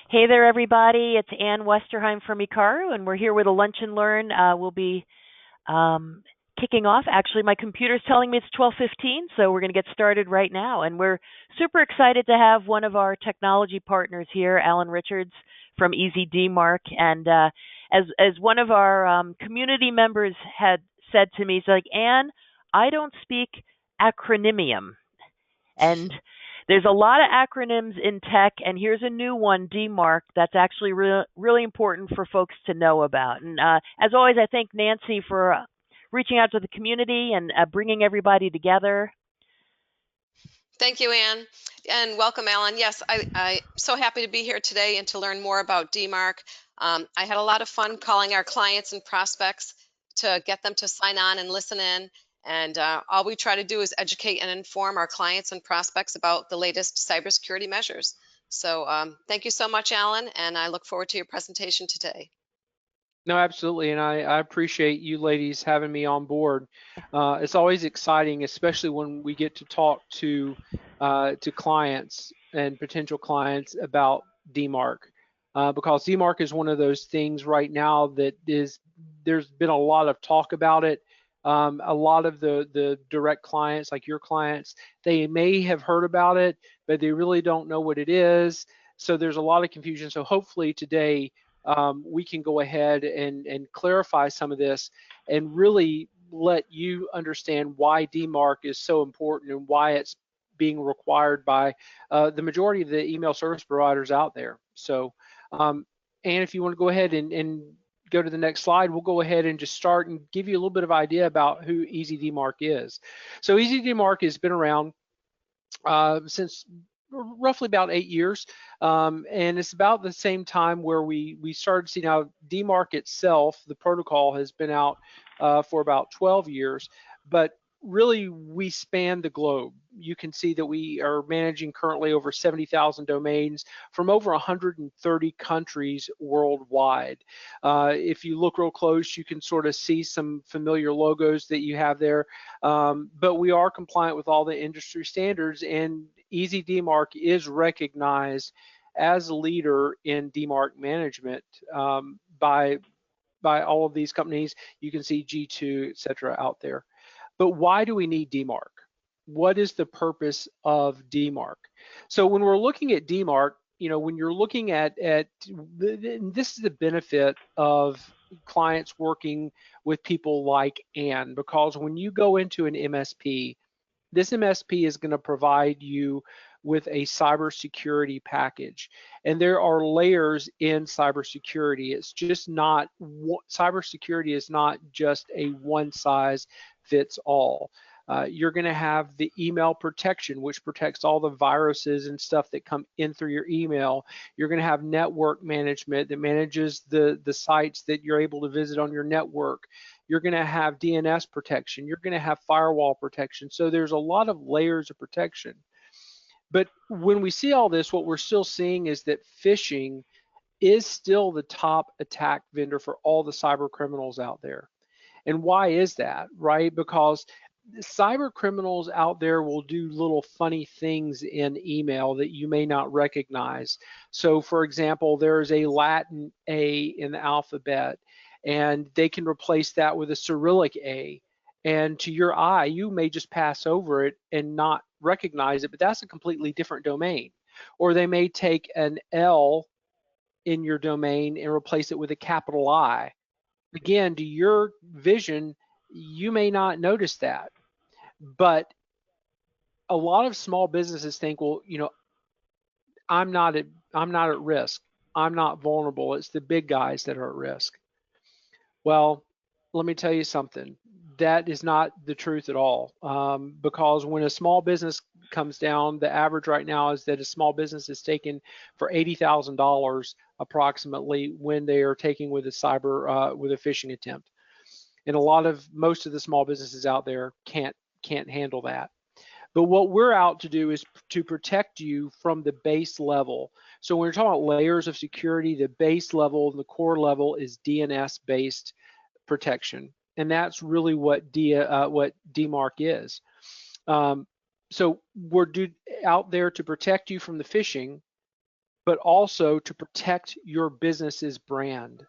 Hey there, everybody. It's Ann Westerheim from Ikaru, and we're here with a Lunch and Learn. We'll be um, kicking off. Actually, my computer's telling me it's 12:15, so we're going to get started right now. And we're super excited to have one of our technology partners here, Alan Richards from Easy DMARC. And as one of our community members had said to me, he's like, Ann, I don't speak acronymium. And there's a lot of acronyms in tech, and here's a new one, DMARC, that's actually really important for folks to know about. And as always, I thank Nancy for reaching out to the community and bringing everybody together. Thank you, Anne, and welcome, Alan. Yes, I'm so happy to be here today and to learn more about DMARC. I had a lot of fun calling our clients and prospects to get them to sign on and listen in. And all we try to do is educate and inform our clients and prospects about the latest cybersecurity measures. So thank you so much, Alan, and I look forward to your presentation today. No, absolutely, and I appreciate you ladies having me on board. It's always exciting, especially when we get to talk to clients and potential clients about DMARC, because DMARC is one of those things right now that there's been a lot of talk about it. A lot of the direct clients, like your clients, they may have heard about it, but they really don't know what it is. So there's a lot of confusion. So hopefully today we can go ahead and clarify some of this and really let you understand why DMARC is so important and why it's being required by the majority of the email service providers out there. So, and if you want to go ahead and go to the next slide, we'll go ahead and just start and give you a little bit of idea about who Easy DMARC is. So Easy DMARC has been around since roughly about 8 years, and it's about the same time where we started seeing how DMARC itself, the protocol, has been out for about 12 years, but really we span the globe. You can see that we are managing currently over 70,000 domains from over 130 countries worldwide. If you look real close, you can sort of see some familiar logos that you have there, but we are compliant with all the industry standards, and Easy DMARC is recognized as a leader in DMARC management by all of these companies. You can see G2, et cetera, out there. But why do we need DMARC? What is the purpose of DMARC? So when we're looking at DMARC, you know, when you're looking at this is the benefit of clients working with people like Ann, because when you go into an MSP, this MSP is going to provide you with a cybersecurity package. And there are layers in cybersecurity. It's just not, cybersecurity is not just a one size fits all. You're going to have the email protection, which protects all the viruses and stuff that come in through your email. You're going to have network management that manages the sites that you're able to visit on your network. You're going to have DNS protection. You're going to have firewall protection. So there's a lot of layers of protection. But when we see all this, what we're still seeing is that phishing is still the top attack vendor for all the cyber criminals out there. And why is that, right? Because cyber criminals out there will do little funny things in email that you may not recognize. So for example, there's a Latin A in the alphabet, and they can replace that with a Cyrillic A. And to your eye, you may just pass over it and not recognize it, but that's a completely different domain. Or they may take an L in your domain and replace it with a capital I. Again, to your vision, you may not notice that. But a lot of small businesses think, well, you know, I'm not at risk. I'm not vulnerable. It's the big guys that are at risk. Well, let me tell you something. That is not the truth at all. Because when a small business comes down, the average right now is that a small business is taken for $80,000 approximately when they are taking with a with a phishing attempt. And most of the small businesses out there can't handle that. But what we're out to do is to protect you from the base level. So when we're talking about layers of security, the base level and the core level is DNS-based protection, and that's really what DMARC is. So we're out there to protect you from the phishing, but also to protect your business's brand.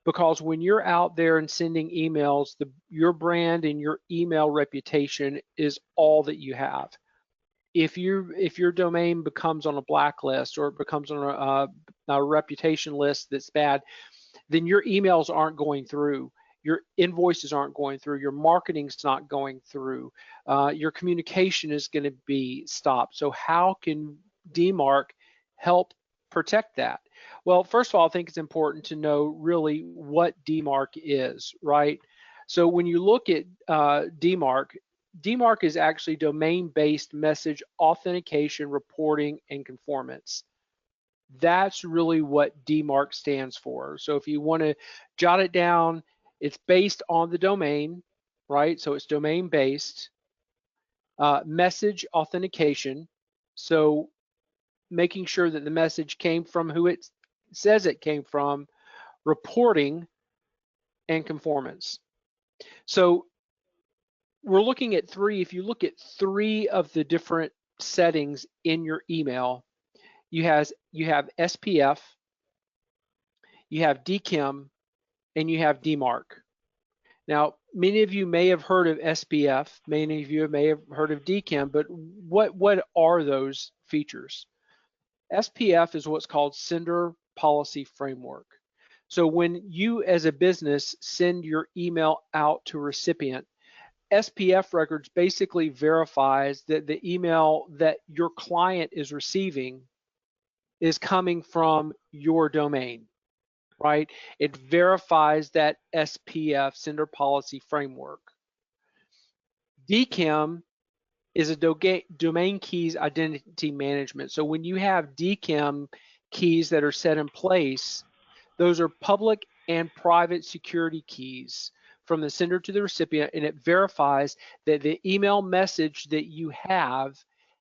Because when you're out there and sending emails, your brand and your email reputation is all that you have. If your domain becomes on a blacklist or it becomes on a reputation list that's bad, then your emails aren't going through, your invoices aren't going through, your marketing's not going through, your communication is going to be stopped. So how can DMARC help protect that? Well, first of all, I think it's important to know really what DMARC is, right? So when you look at DMARC is actually domain-based message authentication, reporting, and conformance. That's really what DMARC stands for. So if you want to jot it down, it's based on the domain, right? So it's domain-based. Message authentication, so making sure that the message came from who it says it came from, reporting, and conformance. So we're looking at three. If you look at three of the different settings in your email, you have SPF, you have DKIM, and you have DMARC. Now, many of you may have heard of SPF, many of you may have heard of DKIM, but what are those features? SPF is what's called Sender Policy Framework. So when you as a business send your email out to a recipient, SPF records basically verifies that the email that your client is receiving is coming from your domain, right? It verifies that SPF, Sender Policy Framework. DKIM is a domain keys identity management. So when you have DKIM keys that are set in place, those are public and private security keys from the sender to the recipient, and it verifies that the email message that you have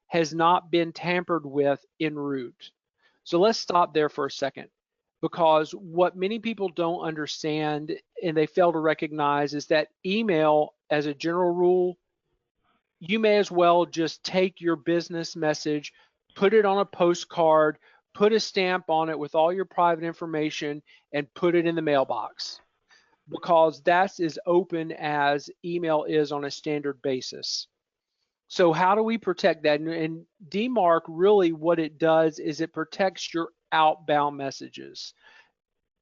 has not been tampered with en route. So let's stop there for a second, because what many people don't understand and they fail to recognize is that email, as a general rule, you may as well just take your business message, put it on a postcard, put a stamp on it with all your private information, and put it in the mailbox, because that's as open as email is on a standard basis. So how do we protect that? And DMARC, really what it does is it protects your outbound messages.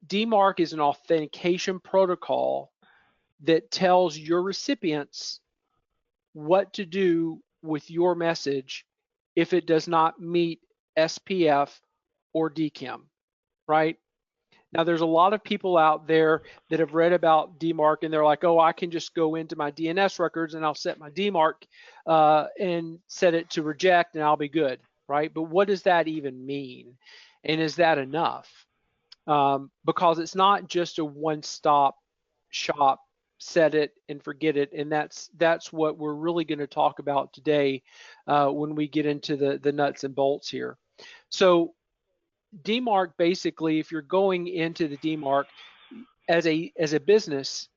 DMARC is an authentication protocol that tells your recipients what to do with your message if it does not meet SPF or DKIM, right? Now, there's a lot of people out there that have read about DMARC and they're like, oh, I can just go into my DNS records and I'll set my DMARC and set it to reject and I'll be good, right? But what does that even mean? And is that enough? Because it's not just a one-stop shop, set it and forget it, and that's what we're really going to talk about today when we get into the nuts and bolts here. So DMARC, basically, if you're going into the DMARC as a business,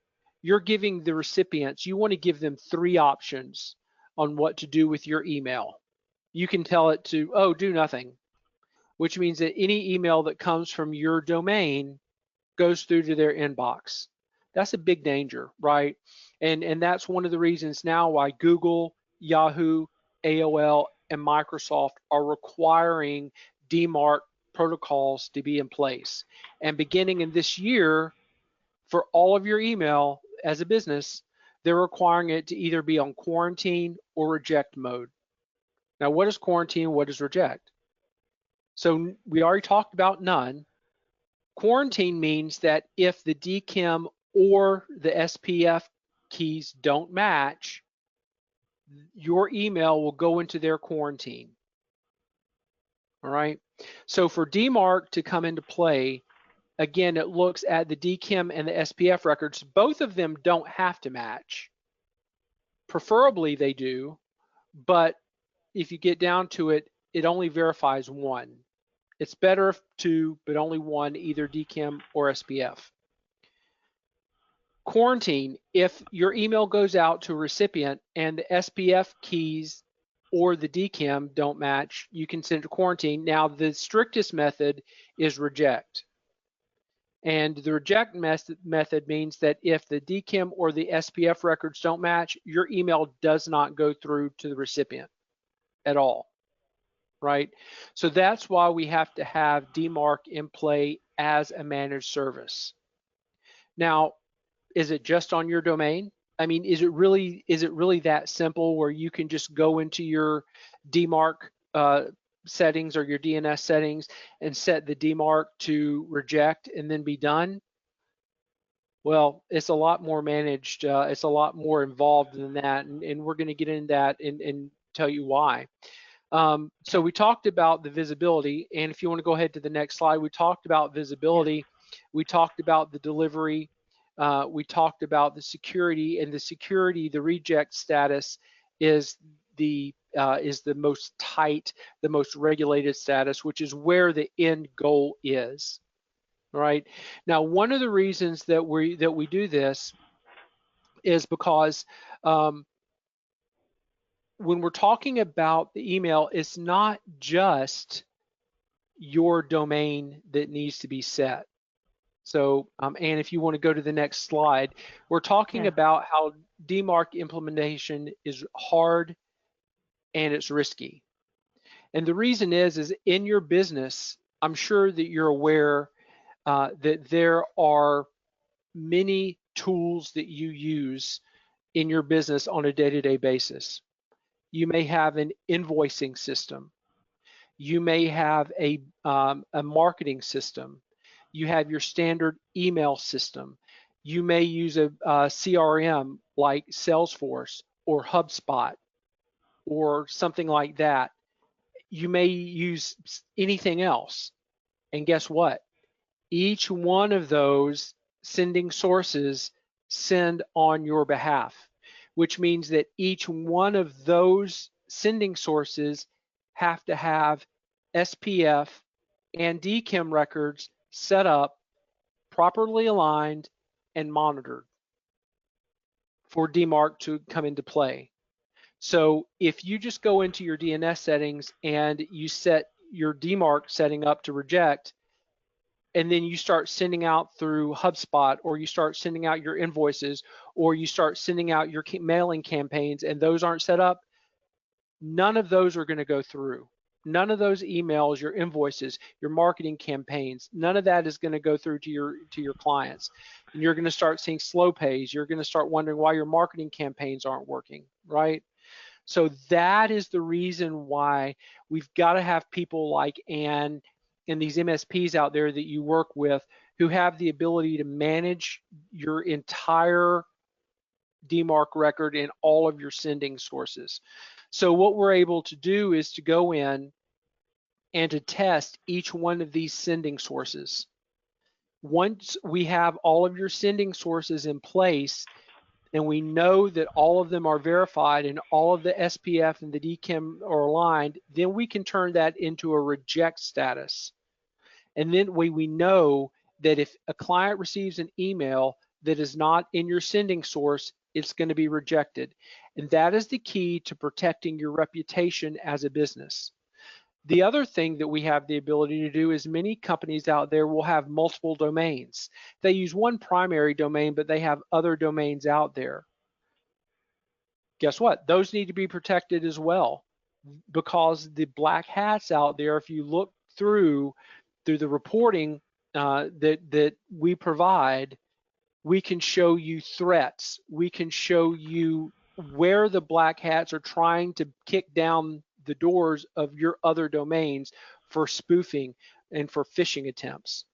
you're giving the recipients, you want to give them three options on what to do with your email. You can tell it to, oh, do nothing, which means that any email that comes from your domain goes through to their inbox. That's a big danger, right? And that's one of the reasons now why Google, Yahoo, AOL, and Microsoft are requiring DMARC protocols to be in place. And beginning in this year, for all of your email as a business, they're requiring it to either be on quarantine or reject mode. Now, what is quarantine? What is reject? So we already talked about none. Quarantine means that if the DKIM or the SPF keys don't match, your email will go into their quarantine. All right. So for DMARC to come into play, again, it looks at the DKIM and the SPF records. Both of them don't have to match. Preferably they do, but if you get down to it, it only verifies one. It's better if two, but only one, either DKIM or SPF. Quarantine, if your email goes out to a recipient and the SPF keys or the DKIM don't match, you can send it to quarantine. Now, the strictest method is reject. And the reject method means that if the DKIM or the SPF records don't match, your email does not go through to the recipient at all, right? So that's why we have to have DMARC in play as a managed service. Now, is it just on your domain? I mean, is it really that simple where you can just go into your DMARC settings or your DNS settings and set the DMARC to reject and then be done? Well, it's a lot more managed. It's a lot more involved than that, and we're going to get into that and tell you why. So we talked about the visibility, and if you want to go ahead to the next slide, we talked about visibility. We talked about the delivery. We talked about the security, and the security, the reject status is the most tight, the most regulated status, which is where the end goal is. Right now, one of the reasons that we do this is because when we're talking about the email, it's not just your domain that needs to be set. So, and if you want to go to the next slide, we're talking about how DMARC implementation is hard and it's risky. And the reason is in your business, I'm sure that you're aware that there are many tools that you use in your business on a day-to-day basis. You may have an invoicing system. You may have a marketing system. You have your standard email system. You may use a CRM like Salesforce or HubSpot or something like that. You may use anything else. And guess what? Each one of those sending sources send on your behalf, which means that each one of those sending sources have to have SPF and DKIM records set up, properly aligned, and monitored for DMARC to come into play. So if you just go into your DNS settings and you set your DMARC setting up to reject, and then you start sending out through HubSpot, or you start sending out your invoices, or you start sending out your mailing campaigns, and those aren't set up, none of those are going to go through. None of those emails, your invoices, your marketing campaigns, none of that is going to go through to your clients. And you're going to start seeing slow pays. You're going to start wondering why your marketing campaigns aren't working, right? So that is the reason why we've got to have people like Ann and these MSPs out there that you work with who have the ability to manage your entire DMARC record and all of your sending sources. So what we're able to do is to go in and to test each one of these sending sources. Once we have all of your sending sources in place, and we know that all of them are verified and all of the SPF and the DKIM are aligned, then we can turn that into a reject status. And then we know that if a client receives an email that is not in your sending source, it's going to be rejected. And that is the key to protecting your reputation as a business. The other thing that we have the ability to do is many companies out there will have multiple domains. They use one primary domain, but they have other domains out there. Guess what? Those need to be protected as well, because the black hats out there, if you look through the reporting that we provide, we can show you threats. We can show you where the black hats are trying to kick down the doors of your other domains for spoofing and for phishing attempts.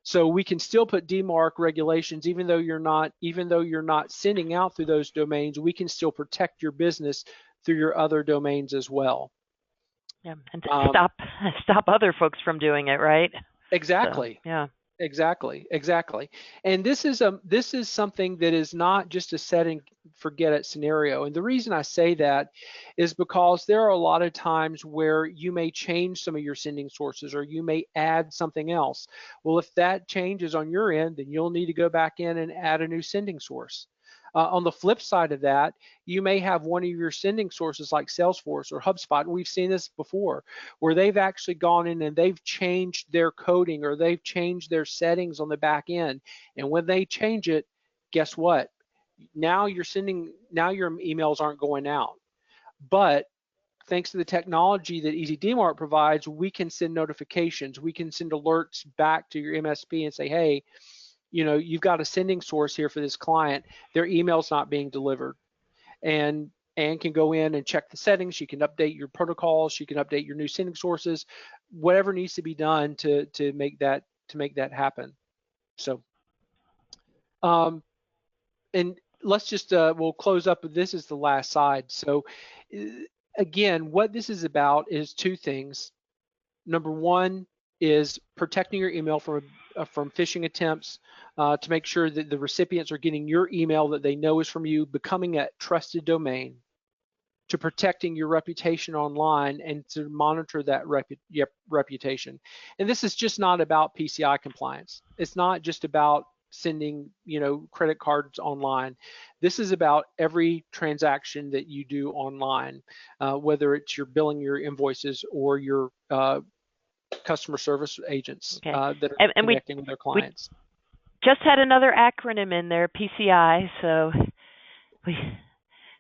So we can still put DMARC regulations, even though you're not sending out through those domains. We can still protect your business through your other domains as well. Yeah, and to stop other folks from doing it, right? Exactly. So, yeah. Exactly. And this is something that is not just a set and forget it scenario. And the reason I say that is because there are a lot of times where you may change some of your sending sources, or you may add something else. Well, if that changes on your end, then you'll need to go back in and add a new sending source. On the flip side of that, you may have one of your sending sources like Salesforce or HubSpot. We've seen this before, where they've actually gone in and they've changed their coding or they've changed their settings on the back end. And when they change it, guess what? Now your emails aren't going out. But thanks to the technology that Easy DMARC provides, we can send notifications. We can send alerts back to your MSP and say, hey, you've got a sending source here for this client. Their email's not being delivered. And Ann can go in and check the settings. She can update your protocols. She can update your new sending sources, whatever needs to be done to make that happen. So, and let's just we'll close up. This is the last slide. So, again, what this is about is two things. Number one is protecting your email from phishing attempts, to make sure that the recipients are getting your email that they know is from you, becoming a trusted domain, to protecting your reputation online and to monitor that reputation. And this is just not about PCI compliance. It's not just about sending credit cards online. This is about every transaction that you do online, whether it's your billing, your invoices, or your customer service agents that are connecting with their clients. We just had another acronym in there, PCI. So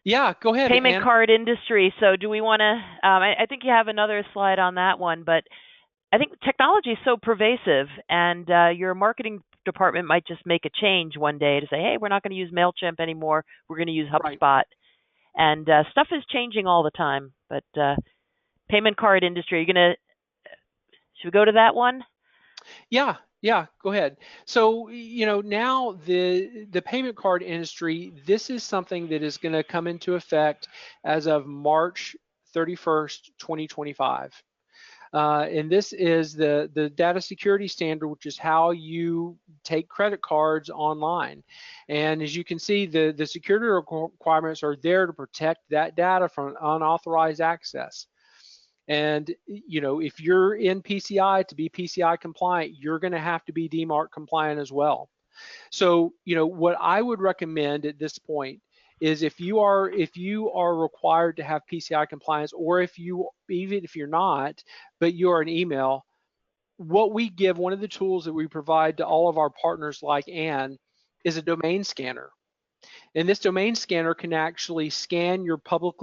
yeah, go ahead. Payment Ann. card industry. So do we want to? I think you have another slide on that one, but I think technology is so pervasive, and your marketing department might just make a change one day to say, hey, we're not going to use MailChimp anymore. We're going to use HubSpot. Right. And stuff is changing all the time. But payment card industry, should we go to that one? Yeah, go ahead. So, now the payment card industry, this is something that is going to come into effect as of March 31st, 2025. And this is the data security standard, which is how you take credit cards online. And as you can see, the security requirements are there to protect that data from unauthorized access. And if you're in PCI, to be PCI compliant, you're going to have to be DMARC compliant as well. So what I would recommend at this point is if you are required to have PCI compliance, or even if you're not, but you're an email, what we give, one of the tools that we provide to all of our partners like Ann, is a domain scanner. And this domain scanner can actually scan your public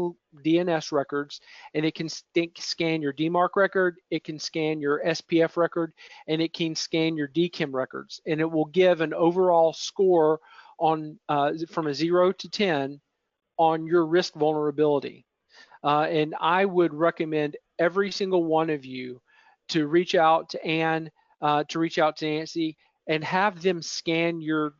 DNS records, and it can scan your DMARC record, it can scan your SPF record, and it can scan your DKIM records. And it will give an overall score on from a 0 to 10 on your risk vulnerability. And I would recommend every single one of you to reach out to Ann, to reach out to Nancy, and have them scan your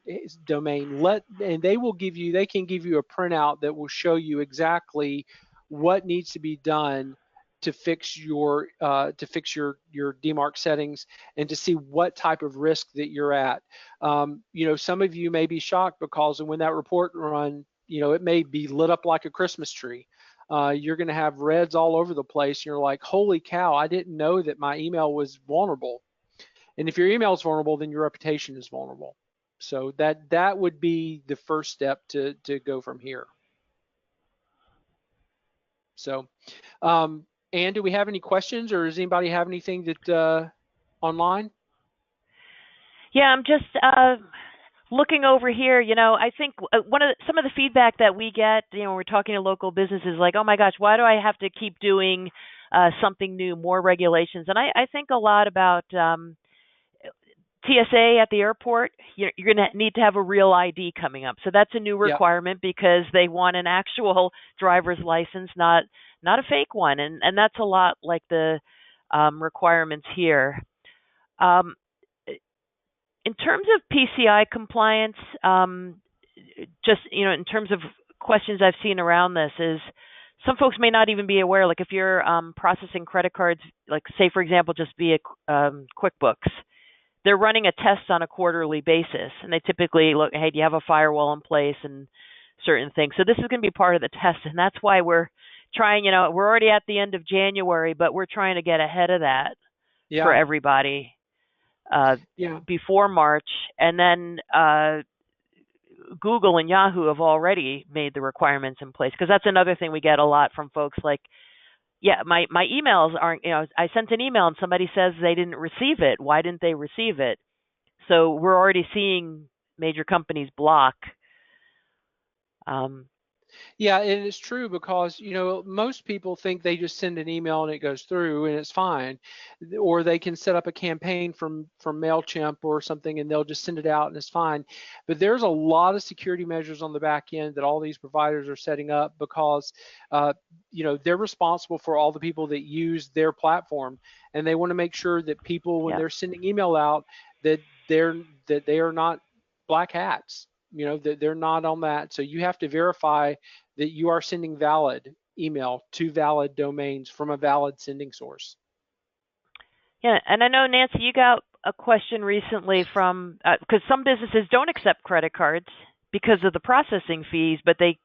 domain. And they can give you a printout that will show you exactly what needs to be done to fix your DMARC settings, and to see what type of risk that you're at. Some of you may be shocked because when that report run, it may be lit up like a Christmas tree. You're going to have reds all over the place, and you're like, holy cow, I didn't know that my email was vulnerable. And if your email is vulnerable, then your reputation is vulnerable. So that would be the first step to go from here. So, Ann, do we have any questions, or does anybody have anything that online? Yeah, I'm just looking over here. I think some of the feedback that we get, when we're talking to local businesses, like, oh my gosh, why do I have to keep doing something new, more regulations? And I think a lot about TSA at the airport. You're going to need to have a real ID coming up. So that's a new requirement, because they want an actual driver's license, not a fake one. And that's a lot like the requirements here. In terms of PCI compliance, just, in terms of questions I've seen around this, is some folks may not even be aware, like if you're processing credit cards, like say, for example, just via QuickBooks, they're running a test on a quarterly basis, and they typically look, hey, do you have a firewall in place and certain things. So this is going to be part of the test, and that's why we're trying, we're already at the end of January, but we're trying to get ahead of that for everybody before March. And then Google and Yahoo have already made the requirements in place, because that's another thing we get a lot from folks like, yeah, my emails aren't, I sent an email and somebody says they didn't receive it. Why didn't they receive it? So we're already seeing major companies block. Yeah, and it's true because, most people think they just send an email and it goes through and it's fine. Or they can set up a campaign from MailChimp or something and they'll just send it out and it's fine. But there's a lot of security measures on the back end that all these providers are setting up because, they're responsible for all the people that use their platform, and they want to make sure that people, when they're sending email out, that they are not black hats. That they're not on that. So you have to verify that you are sending valid email to valid domains from a valid sending source. Yeah, and I know, Nancy, you got a question recently from, because some businesses don't accept credit cards because of the processing fees, but they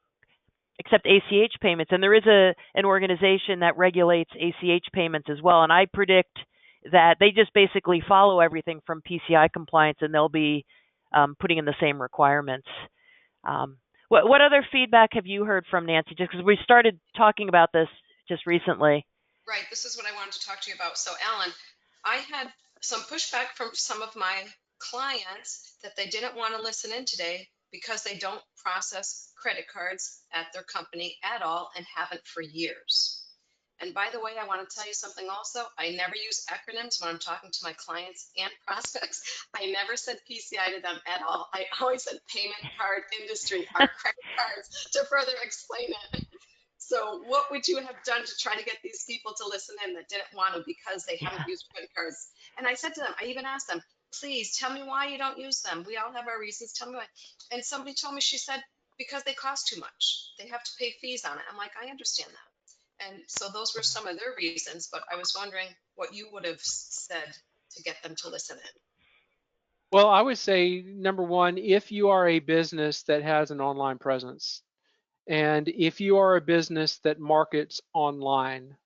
accept ACH payments. And there is an organization that regulates ACH payments as well. And I predict that they just basically follow everything from PCI compliance, and they'll be putting in the same requirements. What other feedback have you heard from, Nancy? Just because we started talking about this just recently. Right. This is what I wanted to talk to you about. So, Alan, I had some pushback from some of my clients that they didn't want to listen in today because they don't process credit cards at their company at all and haven't for years. And by the way, I want to tell you something also. I never use acronyms when I'm talking to my clients and prospects. I never said PCI to them at all. I always said payment card industry, our credit cards, to further explain it. So what would you have done to try to get these people to listen in that didn't want to because they haven't used credit cards? And I said to them, I even asked them, please tell me why you don't use them. We all have our reasons. Tell me why. And somebody told me, she said, because they cost too much. They have to pay fees on it. I'm like, I understand that. And so those were some of their reasons, but I was wondering what you would have said to get them to listen in. Well, I would say, number one, if you are a business that has an online presence, and if you are a business that markets online,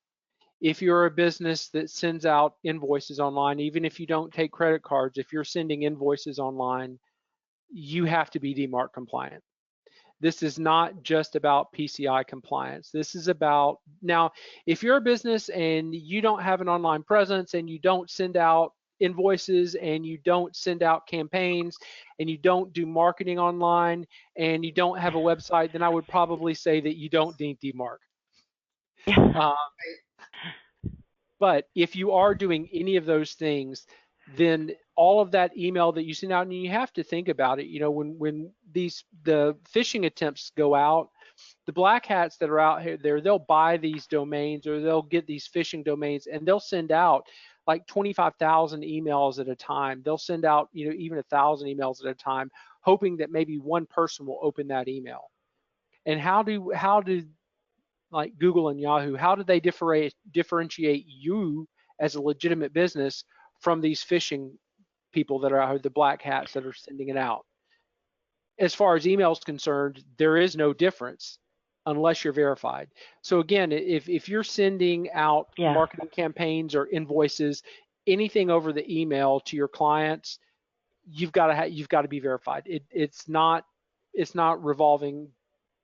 if you're a business that sends out invoices online, even if you don't take credit cards, if you're sending invoices online, you have to be DMARC compliant. This is not just about PCI compliance. This is about, now, if you're a business and you don't have an online presence and you don't send out invoices and you don't send out campaigns and you don't do marketing online and you don't have a website, then I would probably say that you don't need DMARC. But if you are doing any of those things, then all of that email that you send out, and you have to think about it, when the phishing attempts go out, the black hats that are out here there, they'll buy these domains or they'll get these phishing domains and they'll send out like 25,000 emails at a time. They'll send out, even 1,000 emails at a time, hoping that maybe one person will open that email. And how do like Google and Yahoo, how do they differentiate you as a legitimate business from these phishing people that are out here, the black hats that are sending it out? As far as email is concerned, there is no difference unless you're verified. So again, if you're sending out marketing campaigns or invoices, anything over the email to your clients, you've got to be verified. It's not revolving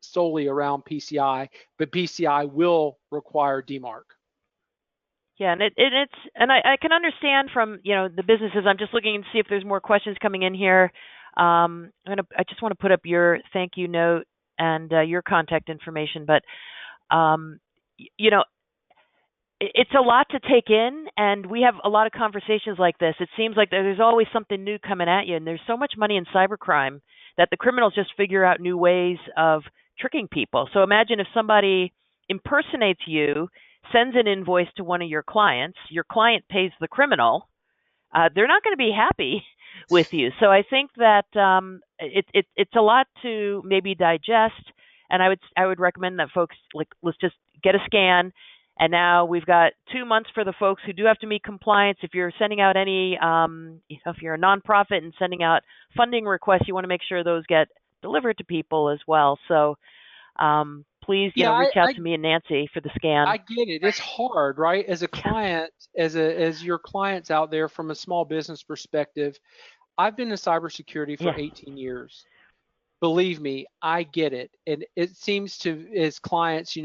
solely around PCI, but PCI will require DMARC. Yeah, and I can understand from the businesses. I'm just looking to see if there's more questions coming in here. I just want to put up your thank you note and your contact information, but it's a lot to take in, and we have a lot of conversations like this. It seems like there's always something new coming at you, and there's so much money in cybercrime that the criminals just figure out new ways of tricking people. So imagine if somebody impersonates you, sends an invoice to one of your client pays the criminal, they're not going to be happy with you. So I think that it's a lot to maybe digest, and I would recommend that folks, let's just get a scan. And now we've got 2 months for the folks who do have to meet compliance. If you're sending out any, if you're a nonprofit and sending out funding requests, you want to make sure those get delivered to people as well. So please, reach out to me and Nancy for the scan. I get it. It's hard, right? As a client, as your clients out there from a small business perspective, I've been in cybersecurity for 18 years. believe me, I get it. And it seems to, as clients,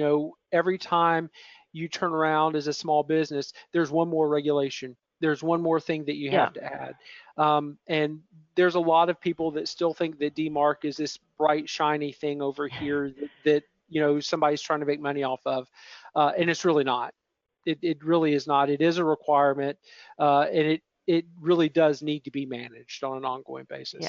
every time you turn around as a small business, there's one more regulation. There's one more thing that you have to add. And there's a lot of people that still think that DMARC is this bright, shiny thing over here that somebody's trying to make money off of. And it's really not. It really is not. It is a requirement, and it really does need to be managed on an ongoing basis.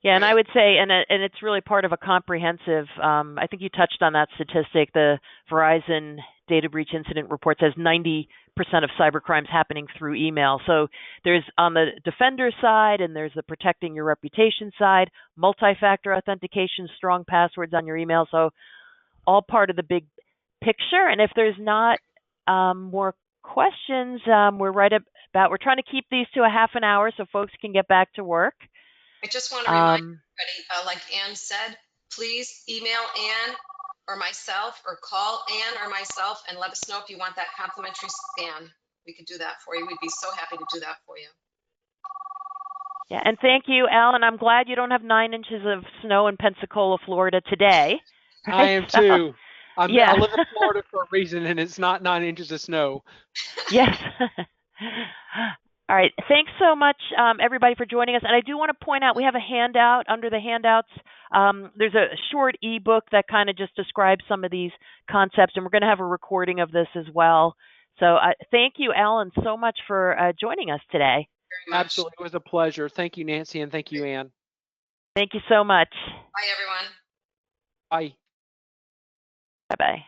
Yeah, and I would say, and it's really part of a comprehensive. I think you touched on that statistic. The Verizon data breach incident report says 90% of cybercrimes happening through email. So there's on the defender side, and there's the protecting your reputation side, multi-factor authentication, strong passwords on your email. So all part of the big picture. And if there's not more questions, we're trying to keep these to a half an hour so folks can get back to work. I just want to remind everybody, like Ann said, please email Ann or myself, or call Ann or myself and let us know if you want that complimentary scan. We could do that for you. We'd be so happy to do that for you. Yeah, and thank you, Alan. I'm glad you don't have 9 inches of snow in Pensacola, Florida today. Right? I am too. I live in Florida for a reason, and it's not 9 inches of snow. Yes. All right. Thanks so much, everybody, for joining us. And I do want to point out, we have a handout. Under the handouts, there's a short ebook that kind of just describes some of these concepts, and we're going to have a recording of this as well. So thank you, Alan, so much for joining us today. Absolutely. It was a pleasure. Thank you, Nancy, and thank you, Ann. Thank you so much. Bye, everyone. Bye. Bye-bye.